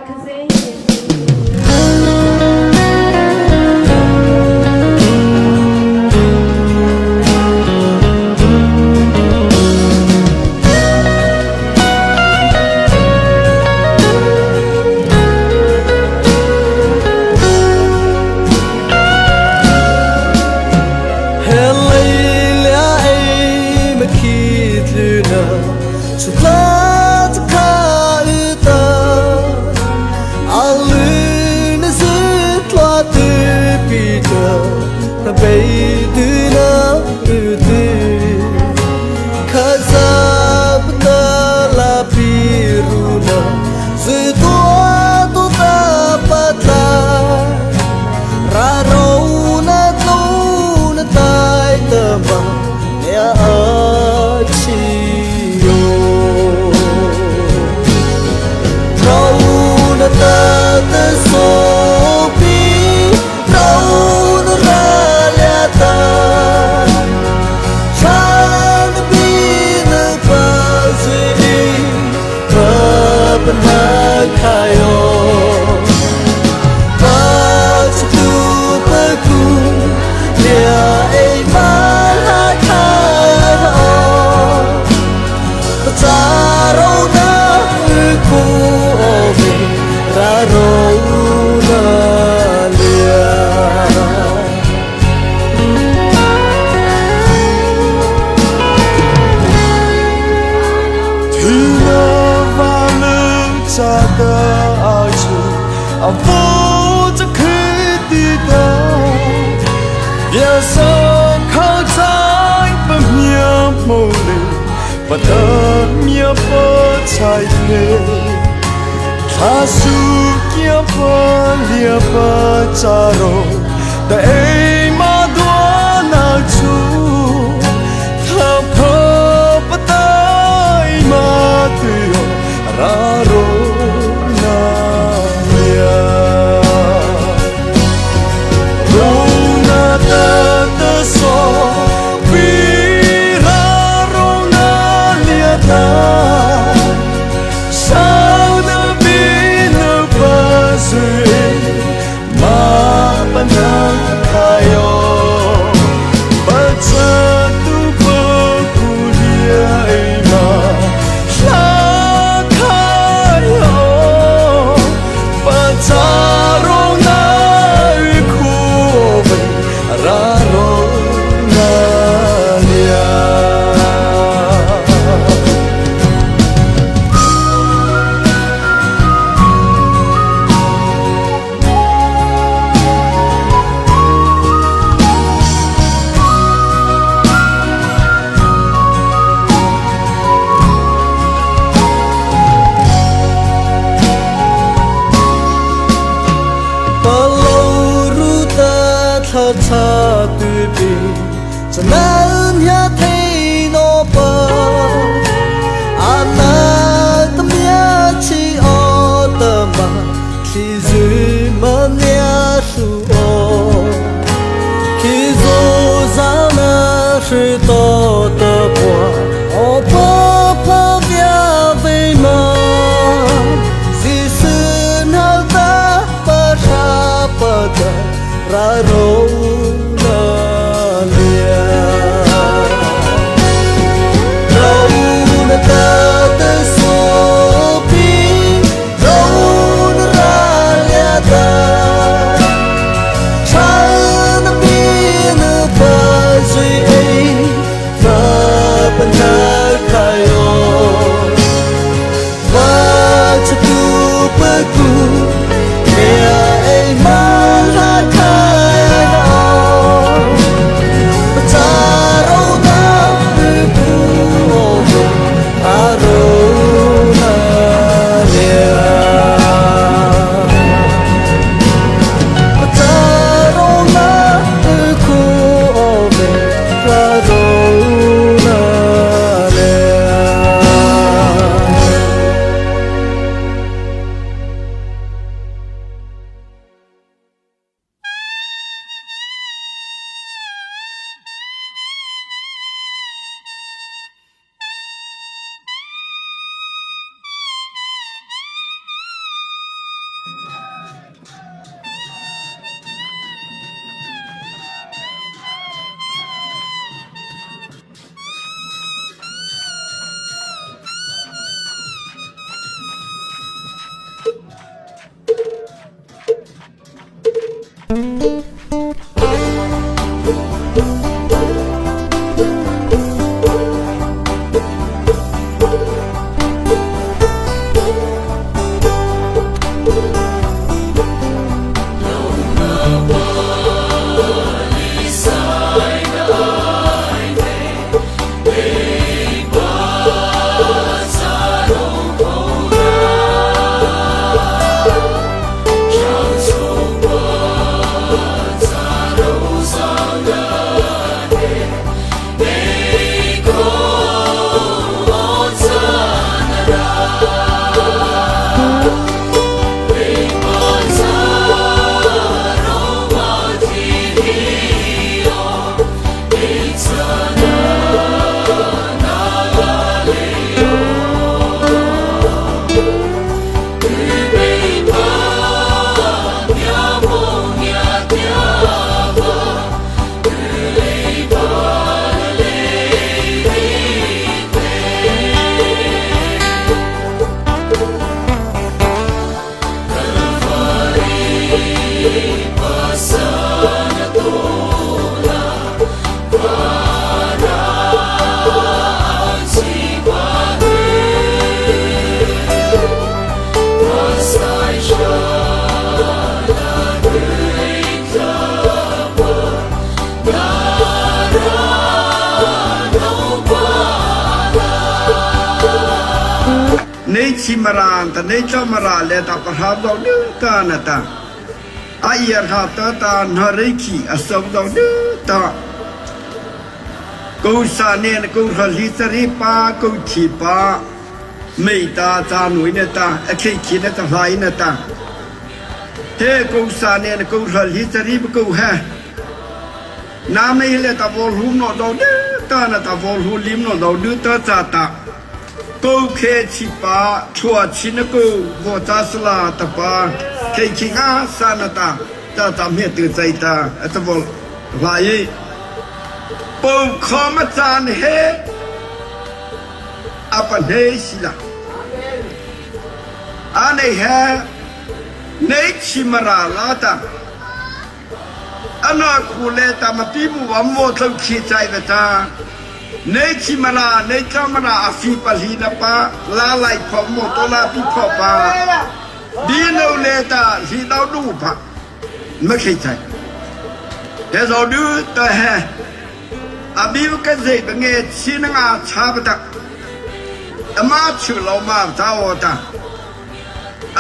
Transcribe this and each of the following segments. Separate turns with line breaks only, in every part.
vôจะเคยดีดาอย่าสอเข้าใจปะเมียโมเลปะเดินเมียปะชายเพลถ้าสุกี้ปะเลียปะจารอแต่เอ้มาดัวนักจูถ้าพอปะตายมาเตียราโรชาตุบีจะนั้นยาเทโนปะอานาตมยาชีอตมาคิซุมันยาสุโอคิซุซานาชิโตตะบัวโอปะพะยาเวมาซิซึนาตาปะชาปะตะราโรกูเมียไอ้มาหาใคร
Nei chimaran ta nei chamara le ta parhab do de ta na ta ayar ha ta ta nariki asab do de ta câu sa ne câu khali sari pa câu chi pa mei ta cha nui ne ta akhi chi ne ta lai ne ta te câu sa ne câu khali sari câu ha nam nei le ta vol hum no do de ta na ta vol hu lim no do de ta cha ta câu khe chi pa chua chi na câu vô ta sla ta pa khe chi nga sa na ta ta ta me tu chai ta ta vol lai bầu khó mà chán hết अपन है सिला आने है नहीं चिमरा लाता अना कुले तमती बुआ मोथल खींचाई बेटा नहीं चिमरा नहीं चमरा अफी पली न पा ला लाई फम मोतोला पी फपा दीनो लेता सीताउ डू पाไม่खींचाई है जो डू तो है अभी वो कैसे बंगे सीनंगा छापता अमा चुलो मा जाओता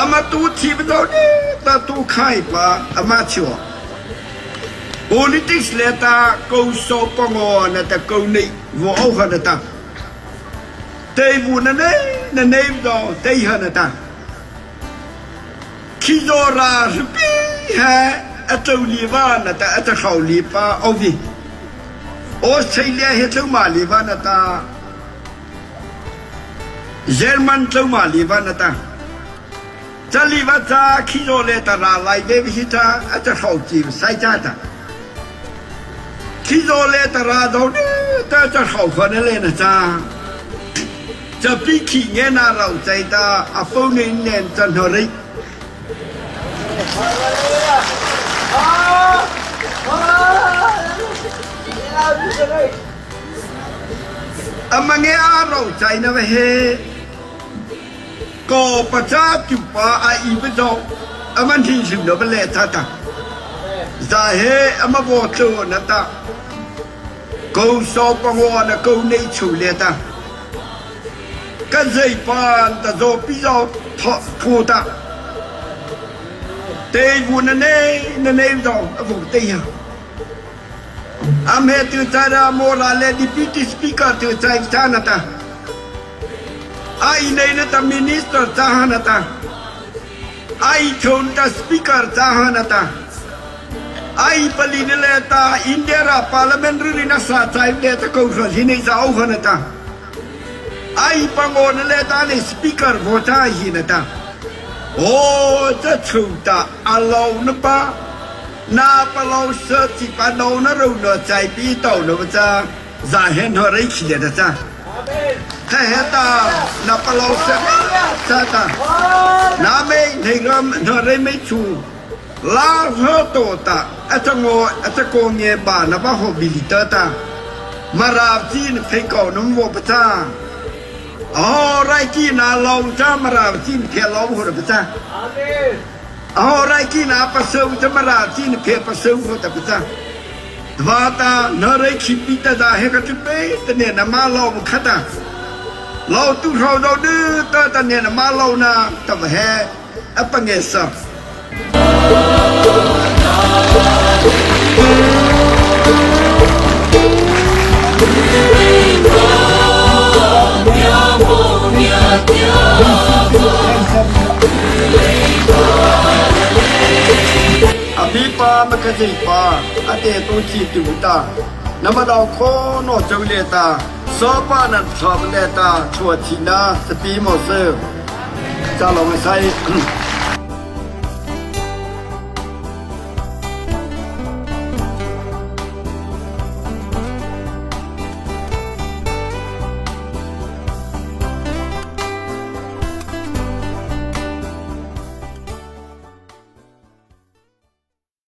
अमा तू थी बदोने ता तू खाई पा अमा चुओ politics लेता को सो पंगो न ता को नहीं वो ओखन ता ते वो न नहीं दो ते हन ता खिजोरा रुपी है अतौलीवा न ता अतखौलीपा ओवी Australia he tau mali vana ta German tau mali vana ta Chali vata kilo le ta ra lai de visita ata khauchi sai cha ta Kilo le ta ra do ne ta ta khau fa ne le na cha Cha pi ki nge na rau chai ta a phone ne nen chan ho ri Amange aro chai na he ko pacha tu pa a I bedo aman thi sim no bele ta ta za he amabo tu na ta ko so pango na ko nei chu le ta ka zai pan ta zo pi zo thu ta te vu na ne zo vu te ya am he tu tara mora le deputy speaker tu chai chanata ai nei na ta minister chahanata ai chon ta speaker chahanata ai palin le ta india parliamentary na sa chai le ta ko so hi nei za au hanata ai pangon le ta ni speaker vo cha hi na ta o ta chu ta alo na pa na pa lo sơ chỉ pa no na ru no chai pi tàu no cha za hen ho rei chi da cha he he ta na pa lo sơ cha ta na me nei ram no rei me chu la ho to ta ata ko nge ba na ba ho bi ta ta ma ra chi ne phe ko no mo pa cha rai chi na lo cha ma ra chi ne phe lo ho da pa cha amen Ahora aqui na passou de marati ne pe passou vota pita Vata nare khipita da he ka tupe tene na malo khata Lo tu ro do de ta tene na malo na ta he apangesa Abipa makajipa ate to chi tu ta namadao kho no chawleta sopa na thableta chua china spi mo se cha lo sai